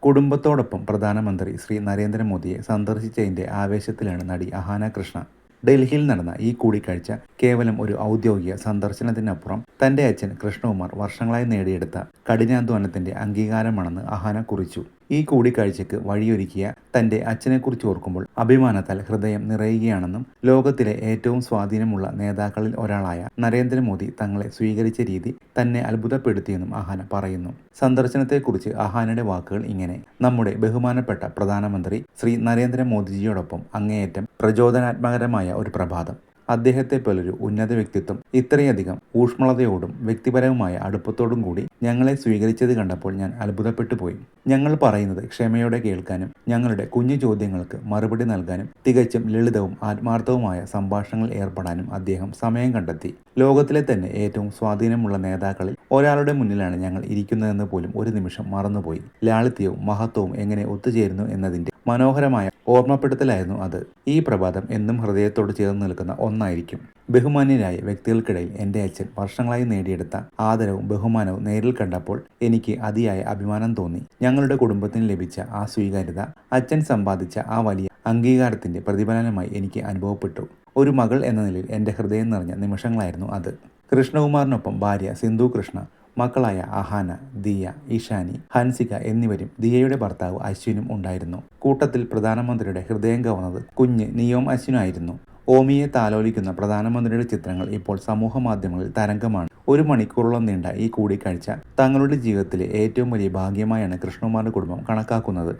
കുടുംബത്തോടൊപ്പം പ്രധാനമന്ത്രി ശ്രീ നരേന്ദ്രമോദിയെ സന്ദർശിച്ചതിന്റെ ആവേശത്തിലാണ് നടി അഹാന കൃഷ്ണ. ഡൽഹിയിൽ നടന്ന ഈ കൂടിക്കാഴ്ച കേവലം ഒരു ഔദ്യോഗിക സന്ദർശനത്തിനപ്പുറം തന്റെ അച്ഛൻ കൃഷ്ണകുമാർ വർഷങ്ങളായി നേടിയെടുത്ത കഠിനാധ്വാനത്തിന്റെ അംഗീകാരമാണെന്ന് അഹാന കുറിച്ചു. ഈ കൂടിക്കാഴ്ചയ്ക്ക് വഴിയൊരുക്കിയ തന്റെ അച്ഛനെക്കുറിച്ച് ഓർക്കുമ്പോൾ അഭിമാനത്താൽ ഹൃദയം നിറയുകയാണെന്നും ലോകത്തിലെ ഏറ്റവും സ്വാധീനമുള്ള നേതാക്കളിൽ ഒരാളായ നരേന്ദ്രമോദി തങ്ങളെ സ്വീകരിച്ച രീതി തന്നെ അത്ഭുതപ്പെടുത്തിയെന്നും അഹാന പറയുന്നു. സന്ദർശനത്തെക്കുറിച്ച് അഹാനയുടെ വാക്കുകൾ ഇങ്ങനെ: നമ്മുടെ ബഹുമാനപ്പെട്ട പ്രധാനമന്ത്രി ശ്രീ നരേന്ദ്രമോദിജിയോടൊപ്പം അങ്ങേയറ്റം പ്രചോദനാത്മകരമായ ഒരു പ്രഭാതം. അദ്ദേഹത്തെ പോലൊരു ഉന്നത വ്യക്തിത്വം ഇത്രയധികം ഊഷ്മളതയോടും വ്യക്തിപരവുമായ അടുപ്പത്തോടും കൂടി ഞങ്ങളെ സ്വീകരിച്ചത് കണ്ടപ്പോൾ ഞാൻ അത്ഭുതപ്പെട്ടു പോയി. ഞങ്ങൾ പറയുന്നത് ക്ഷമയോടെ കേൾക്കാനും ഞങ്ങളുടെ കുഞ്ഞു ചോദ്യങ്ങൾക്ക് മറുപടി നൽകാനും തികച്ചും ലളിതവും ആത്മാർത്ഥവുമായ സംഭാഷണങ്ങളിൽ ഏർപ്പെടാനും അദ്ദേഹം സമയം കണ്ടെത്തി. ലോകത്തിലെ തന്നെ ഏറ്റവും സ്വാധീനമുള്ള നേതാക്കളിൽ ഒരാളുടെ മുന്നിലാണ് ഞങ്ങൾ ഇരിക്കുന്നതെന്ന് പോലും ഒരു നിമിഷം മറന്നുപോയി. ലാളിത്യവും മഹത്വവും എങ്ങനെ ഒത്തുചേരുന്നു എന്നതിന്റെ മനോഹരമായ ഓർമ്മപ്പെടുത്തലായിരുന്നു അത്. ഈ പ്രഭാതം എന്നും ഹൃദയത്തോട് ചേർന്ന് നിൽക്കുന്ന ഒന്നായിരിക്കും. ബഹുമാന്യരായ വ്യക്തികൾക്കിടയിൽ എൻ്റെ അച്ഛൻ വർഷങ്ങളായി നേടിയെടുത്ത ആദരവും ബഹുമാനവും നേരിൽ കണ്ടപ്പോൾ എനിക്ക് അതിയായ അഭിമാനം തോന്നി. ഞങ്ങളുടെ കുടുംബത്തിന് ലഭിച്ച ആ സ്വീകാര്യത അച്ഛൻ സമ്പാദിച്ച ആ വലിയ അംഗീകാരത്തിന്റെ പ്രതിഫലനമായി എനിക്ക് അനുഭവപ്പെട്ടു. ഒരു മകൾ എന്ന നിലയിൽ എൻ്റെ ഹൃദയം നിറഞ്ഞ നിമിഷങ്ങളായിരുന്നു അത്. കൃഷ്ണകുമാറിനൊപ്പം ഭാര്യ സിന്ധു കൃഷ്ണ, മക്കളായ അഹാന, ദിയ, ഇഷാനി, ഹൻസിക എന്നിവരും ദിയയുടെ ഭർത്താവ് അശ്വിനും ഉണ്ടായിരുന്നു. കൂട്ടത്തിൽ പ്രധാനമന്ത്രിയുടെ ഹൃദയം കവർന്നത് കുഞ്ഞ് നിയോം അശ്വിനായിരുന്നു. ഓമിയെ താലോലിക്കുന്ന പ്രധാനമന്ത്രിയുടെ ചിത്രങ്ങൾ ഇപ്പോൾ സമൂഹ മാധ്യമങ്ങളിൽ തരംഗമാണ്. 1 മണിക്കൂറോളം നീണ്ട ഈ കൂടിക്കാഴ്ച തങ്ങളുടെ ജീവിതത്തിലെ ഏറ്റവും വലിയ ഭാഗ്യമായാണ് കൃഷ്ണകുമാറിന്റെ കുടുംബം കണക്കാക്കുന്നത്.